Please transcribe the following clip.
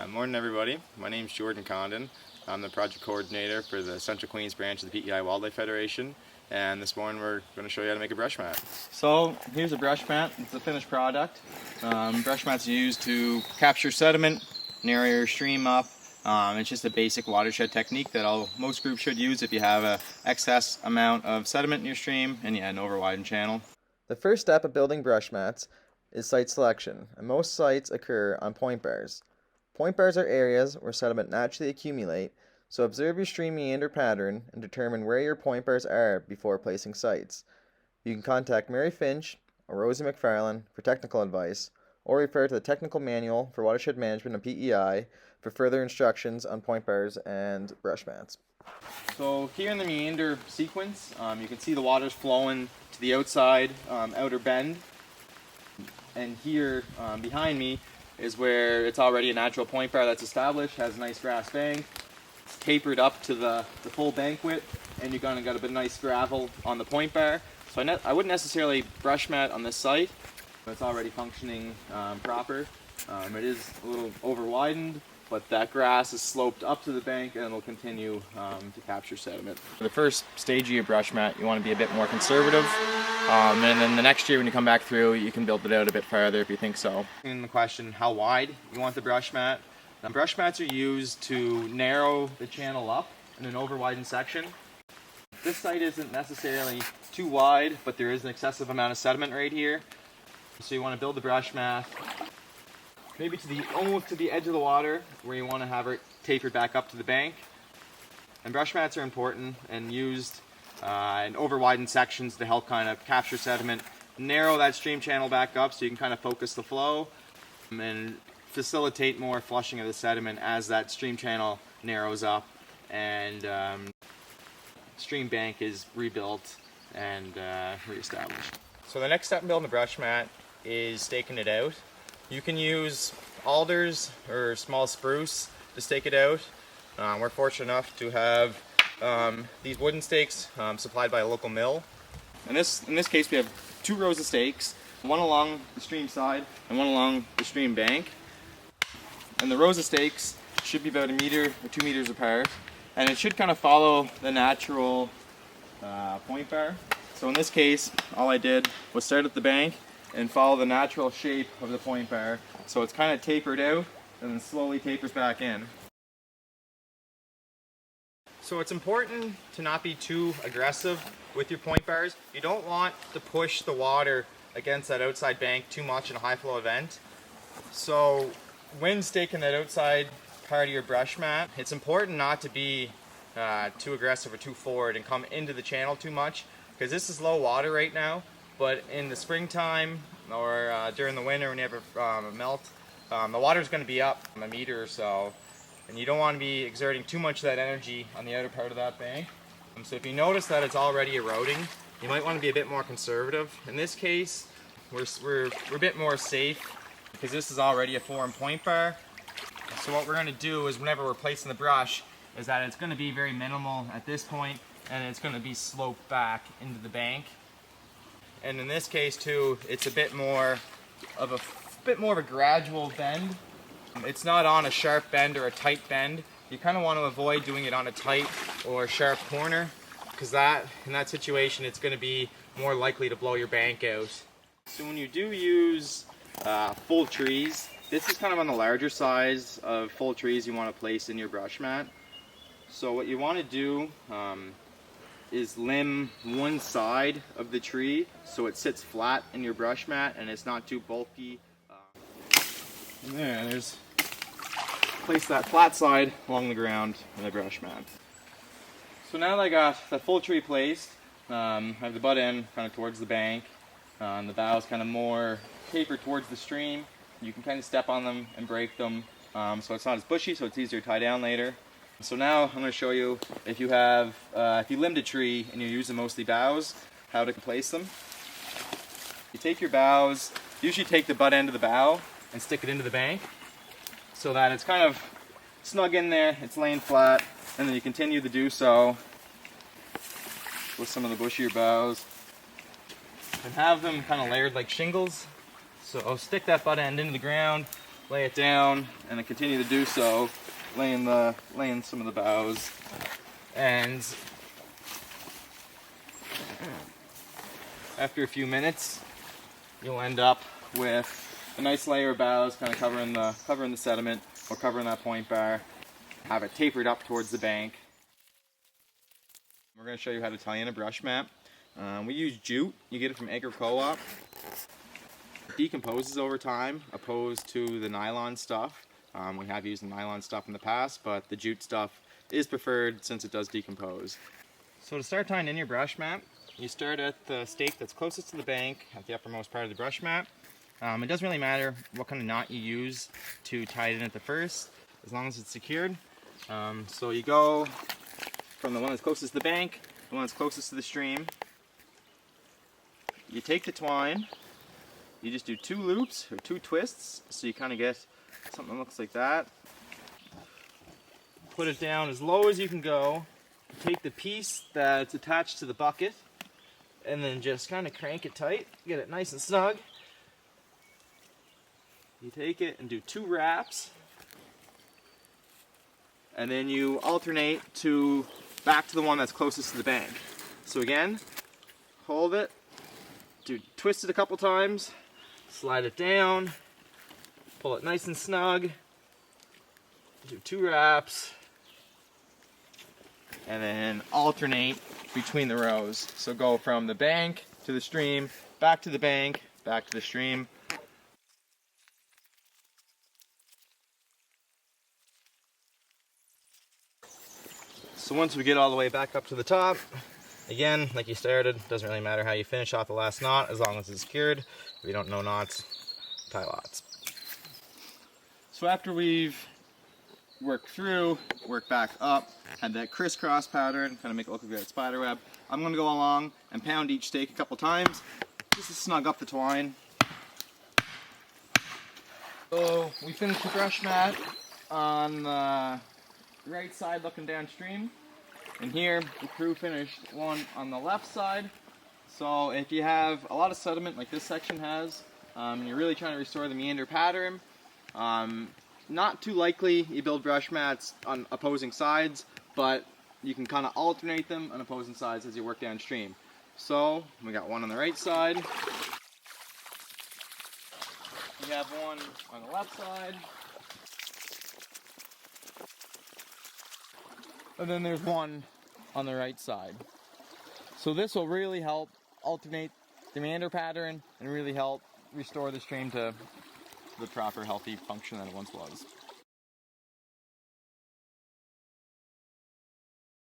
Morning everybody, my name is Jordan Condon. I'm the project coordinator for the Central Queens branch of the PEI Wildlife Federation, and this morning we're going to show you how to make a brush mat. So here's a brush mat. It's a finished product. Brush mats are used to capture sediment, narrow your stream up. It's just a basic watershed technique that most groups should use if you have an excess amount of sediment in your stream and an overwidened channel. The first step of building brush mats is site selection, and most sites occur on point bars. Point bars are areas where sediment naturally accumulate, so observe your stream meander pattern and determine where your point bars are before placing sites. You can contact Mary Finch or Rosie McFarlane for technical advice, or refer to the Technical Manual for Watershed Management of PEI for further instructions on point bars and brush mats. So here in the meander sequence, you can see the water's flowing to the outside outer bend, and here behind me is where it's already a natural point bar that's established, has a nice grass bank. It's tapered up to the full bank width, and you're going to get a bit of nice gravel on the point bar. So I wouldn't necessarily brush mat on this site, but it's already functioning proper. It is a little over widened, but that grass is sloped up to the bank and it'll continue to capture sediment. For the first stage of your brush mat, you want to be a bit more conservative. And then the next year when you come back through, you can build it out a bit farther if you think so. In the question, how wide you want the brush mat? Now, brush mats are used to narrow the channel up in an over-widened section. This site isn't necessarily too wide, but there is an excessive amount of sediment right here. So you want to build the brush mat maybe almost to the edge of the water, where you want to have it tapered back up to the bank. And brush mats are important and used in over-widened sections to help kind of capture sediment, narrow that stream channel back up so you can kind of focus the flow and facilitate more flushing of the sediment as that stream channel narrows up and stream bank is rebuilt and reestablished. So the next step in building a brush mat is staking it out. You can use alders or small spruce to stake it out. We're fortunate enough to have these wooden stakes supplied by a local mill. In this case, we have 2 rows of stakes, one along the stream side and one along the stream bank. And the rows of stakes should be about 1 meter or 2 meters apart, and it should kind of follow the natural point bar. So in this case, all I did was start at the bank and follow the natural shape of the point bar. So it's kind of tapered out and then slowly tapers back in. So it's important to not be too aggressive with your point bars. You don't want to push the water against that outside bank too much in a high flow event. So when staking that outside part of your brush mat, it's important not to be too aggressive or too forward and come into the channel too much, because this is low water right now. But in the springtime or during the winter when you have a melt, the water is going to be up 1 meter or so, and you don't want to be exerting too much of that energy on the outer part of that bank. So if you notice that it's already eroding, you might want to be a bit more conservative. In this case, we're a bit more safe because this is already a formed point bar. So what we're going to do is whenever we're placing the brush is that it's going to be very minimal at this point, and it's going to be sloped back into the bank. And in this case too, it's a bit more of a gradual bend. It's not on a sharp bend or a tight bend. You kind of want to avoid doing it on a tight or sharp corner, because in that situation it's going to be more likely to blow your bank out. So when you do use full trees, this is kind of on the larger size of full trees you want to place in your brush mat. So what you want to do is limb one side of the tree so it sits flat in your brush mat and it's not too bulky. And place that flat side along the ground in the brush mat. So now that I got the full tree placed, I have the butt end kind of towards the bank, and the boughs kind of more tapered towards the stream. You can kind of step on them and break them, so it's not as bushy, so it's easier to tie down later. So now I'm going to show you if you limbed a tree and you're using mostly boughs, how to place them. You take your boughs, usually take the butt end of the bough and stick it into the bank so that it's kind of snug in there, it's laying flat, and then you continue to do so with some of the bushier boughs and have them kind of layered like shingles. So I'll stick that butt end into the ground, lay it down, and then continue to do so, laying some of the boughs. And after a few minutes, you'll end up with a nice layer of boughs kind of covering the sediment or covering that point bar. Have it tapered up towards the bank. We're going to show you how to tie in a brush mat. We use jute. You get it from Agri Co-op. It decomposes over time opposed to the nylon stuff. We have used the nylon stuff in the past, but the jute stuff is preferred since it does decompose. So to start tying in your brush mat, you start at the stake that's closest to the bank at the uppermost part of the brush mat. It doesn't really matter what kind of knot you use to tie it in at the first, as long as it's secured. So you go from the one that's closest to the bank, the one that's closest to the stream. You take the twine, you just do 2 loops or 2 twists, so you kind of get something that looks like that. Put it down as low as you can go. Take the piece that's attached to the bucket and then just kind of crank it tight, get it nice and snug. You take it and do 2 wraps, and then you alternate back to the one that's closest to the bank. So again, hold it, twist it a couple times, slide it down, pull it nice and snug, do 2 wraps, and then alternate between the rows. So go from the bank to the stream, back to the bank, back to the stream. So once we get all the way back up to the top, again, like you started, doesn't really matter how you finish off the last knot as long as it's secured. If you don't know knots, tie lots. So after we've worked through, worked back up, had that crisscross pattern, kind of make it look like a spider web, I'm going to go along and pound each stake a couple times just to snug up the twine. So we finished the brush mat on the right side looking downstream, and here the crew finished one on the left side. So if you have a lot of sediment like this section has, you're really trying to restore the meander pattern, not too likely you build brush mats on opposing sides, but you can kind of alternate them on opposing sides as you work downstream. So we got one on the right side, we have one on the left side, and then there's one on the right side. So this will really help alternate the meander pattern and really help restore the stream to the proper healthy function that it once was.